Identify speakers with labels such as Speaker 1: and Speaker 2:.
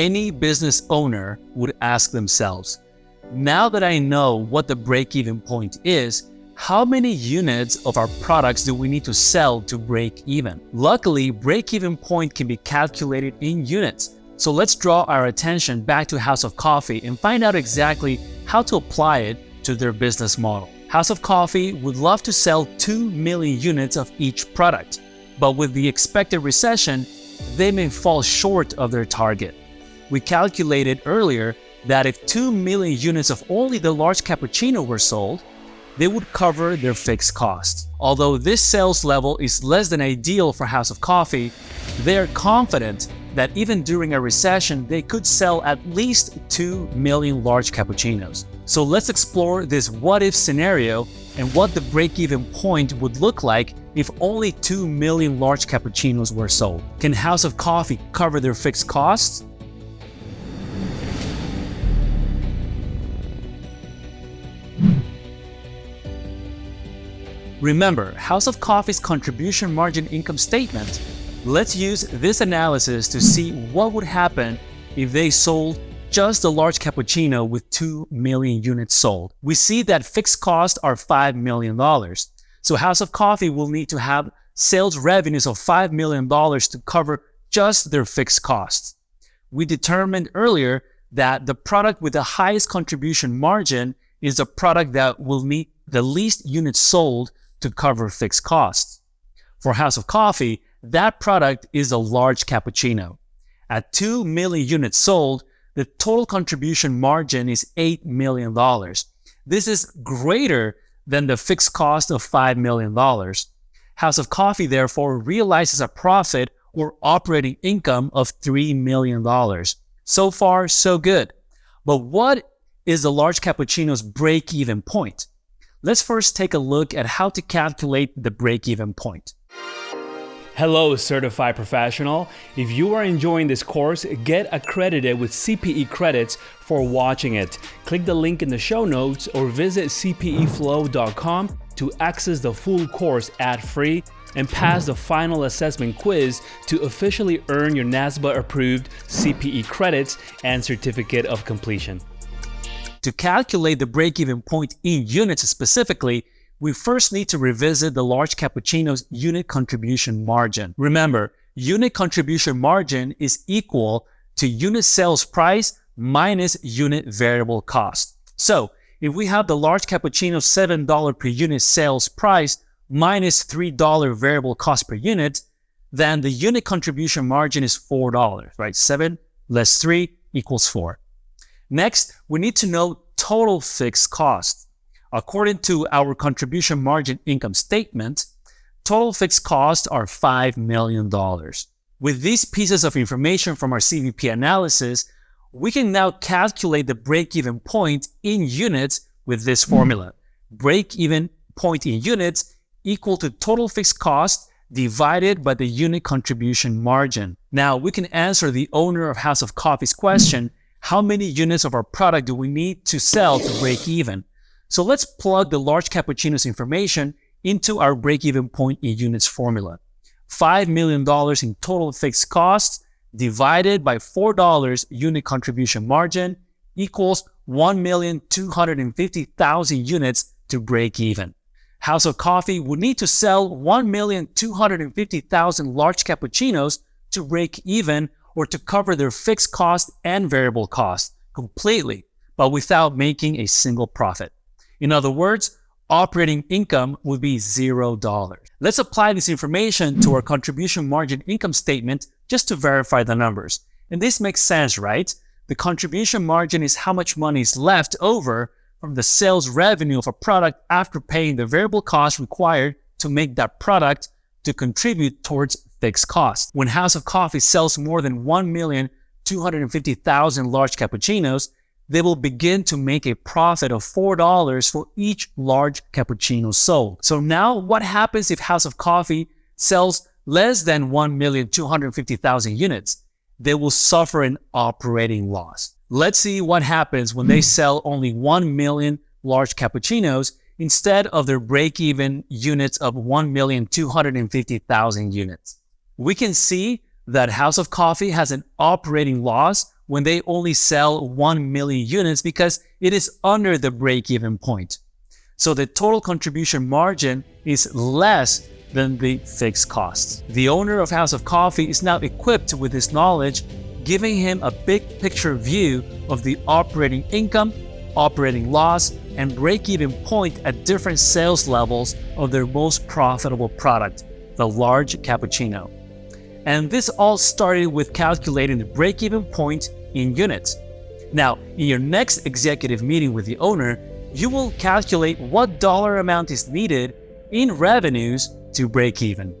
Speaker 1: any business owner would ask themselves, now that I know what the break-even point is, how many units of our products do we need to sell to break even? Luckily, break-even point can be calculated in units. So let's draw our attention back to House of Coffee and find out exactly how to apply it to their business model. House of Coffee would love to sell 2 million units of each product, but with the expected recession, they may fall short of their target. We calculated earlier that if 2 million units of only the large cappuccino were sold, they would cover their fixed costs. Although this sales level is less than ideal for House of Coffee, they are confident that even during a recession, they could sell at least 2 million large cappuccinos. So let's explore this what-if scenario and what the break-even point would look like if only 2 million large cappuccinos were sold. Can House of Coffee cover their fixed costs? Remember, House of Coffee's contribution margin income statement. Let's use this analysis to see what would happen if they sold just the large cappuccino with 2 million units sold. We see that fixed costs are $5 million. So House of Coffee will need to have sales revenues of $5 million to cover just their fixed costs. We determined earlier that the product with the highest contribution margin is the product that will need the least units sold to cover fixed costs. For House of Coffee, that product is a large cappuccino. At 2 million units sold, the total contribution margin is $8 million. This is greater than the fixed cost of $5 million. House of Coffee therefore realizes a profit or operating income of $3 million. So far, so good. But what is the large cappuccino's break-even point? Let's first take a look at how to calculate the break-even point.
Speaker 2: Hello, certified professional. If you are enjoying this course, get accredited with CPE credits for watching it. Click the link in the show notes or visit cpeflow.com to access the full course ad-free and pass the final assessment quiz to officially earn your NASBA-approved CPE credits and certificate of completion.
Speaker 1: To calculate the break-even point in units specifically, we first need to revisit the large cappuccino's unit contribution margin. Remember, unit contribution margin is equal to unit sales price minus unit variable cost. So, if we have the large cappuccino $7 per unit sales price minus $3 variable cost per unit, then the unit contribution margin is $4, right? 7 less 3 equals 4. Next, we need to know total fixed cost. According to our contribution margin income statement, total fixed costs are $5 million. With these pieces of information from our CVP analysis, we can now calculate the break-even point in units with this formula. Break-even point in units equal to total fixed cost divided by the unit contribution margin. Now, we can answer the owner of House of Coffee's question, how many units of our product do we need to sell to break even? So let's plug the large cappuccino's information into our break-even point in units formula. $5 million in total fixed costs divided by $4 unit contribution margin equals 1,250,000 units to break even. House of Coffee would need to sell 1,250,000 large cappuccinos to break even or to cover their fixed cost and variable cost completely, but without making a single profit. In other words, operating income would be $0. Let's apply this information to our contribution margin income statement just to verify the numbers. And this makes sense, right? The contribution margin is how much money is left over from the sales revenue of a product after paying the variable cost required to make that product to contribute towards fixed costs. When House of Coffee sells more than 1,250,000 large cappuccinos, they will begin to make a profit of $4 for each large cappuccino sold. So now what happens if House of Coffee sells less than 1,250,000 units? They will suffer an operating loss. Let's see what happens when they sell only 1 million large cappuccinos instead of their break-even units of 1,250,000 units. We can see that House of Coffee has an operating loss when they only sell 1 million units because it is under the break-even point. So the total contribution margin is less than the fixed costs. The owner of House of Coffee is now equipped with this knowledge, giving him a big picture view of the operating income, operating loss, and break-even point at different sales levels of their most profitable product, the large cappuccino. And this all started with calculating the break-even point in units. Now, in your next executive meeting with the owner, you will calculate what dollar amount is needed in revenues to break even.